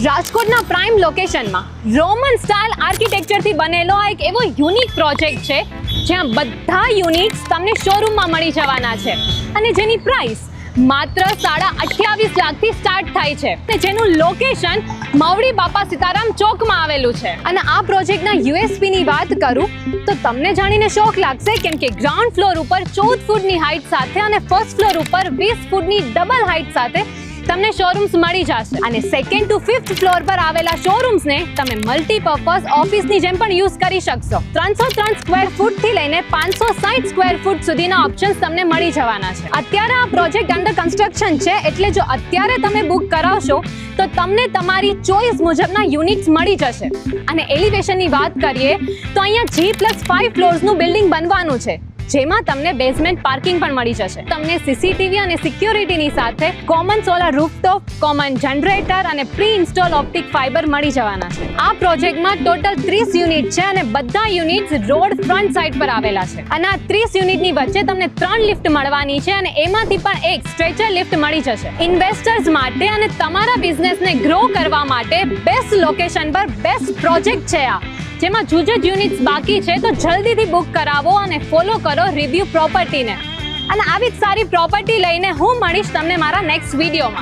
રાજકોટના પ્રાઇમ લોકેશનમાં Roman style આર્કિટેક્ચરથી બનેલો આ એક એવો યુનિક પ્રોજેક્ટ છે જ્યાં બધા યુનિટ્સ તમને શોરૂમમાં મળી જવાના છે અને જેની પ્રાઇસ માત્ર 28.5 લાખથી સ્ટાર્ટ થાય છે અને જેનું લોકેશન મવડી બાપા સીતારામ ચોકમાં આવેલું છે। અને આ પ્રોજેક્ટના યુએસપી ની વાત કરું તો તમને જાણીને શોખ લાગશે કેમ કે ગ્રાઉન્ડ ફ્લોર ઉપર 14 ફૂટની હાઈટ સાથે અને ફર્સ્ટ ફ્લોર ઉપર 20 ફૂટની ડબલ હાઈટ સાથે તમને શોરૂમ્સ મળી જશે અને સેકન્ડ ટુ ફિફ્થ ફ્લોર પર આવેલા શોરૂમ્સ ને તમે મલ્ટીપર્પઝ ઓફિસની જેમ પણ યુઝ કરી શકશો। 303 સ્ક્વેર ફૂટ થી લઈને 560 સ્ક્વેર ફૂટ સુધીના ઓપ્શન્સ તમને મળી જવાના છે। અત્યારે આ પ્રોજેક્ટ અંડર કન્સ્ટ્રક્શન છે એટલે જો અત્યારે તમે બુક કરાવશો તો તમને તમારી ચોઇસ મુજબના યુનિટ્સ મળી જશે। અને એલિવેશનની વાત કરીએ તો અહીંયા G+5 ફ્લોર્સનું બિલ્ડિંગ બનવાનું છે જેમાં તમને બેઝમેન્ટ પાર્કિંગ પણ મળી જશે। તમને સીસીટીવી અને સિક્યોરિટીની સાથે common solar rooftop, common generator અને પ્રી ઇન્સ્ટોલ ઓપ્ટિક ફાઇબર મળી જવાના છે। આ પ્રોજેક્ટમાં ટોટલ 30 યુનિટ છે અને બધા યુનિટ્સ રોડ ફ્રન્ટ સાઇડ પર આવેલા છે અને આ 30 યુનિટની વચ્ચે તમને 3 લિફ્ટ મળવાની છે અને એમાંથી પણ એક સ્ટ્રેચર લિફ્ટ મળી જશે। ઇન્વેસ્ટર્સ માટે અને તમારા બિઝનેસને ગ્રો કરવા માટે બેસ્ટ લોકેશન પર બેસ્ટ પ્રોજેક્ટ છે આ જેમાં જુજજ યુનિટ્સ બાકી છે તો જલ્દીથી બુક કરાવો અને ફોલો કરો રિવ્યુ પ્રોપર્ટીને। અને આવી જ સારી પ્રોપર્ટી લઈને હું મળીશ તમને મારા નેક્સ્ટ વિડીયોમાં।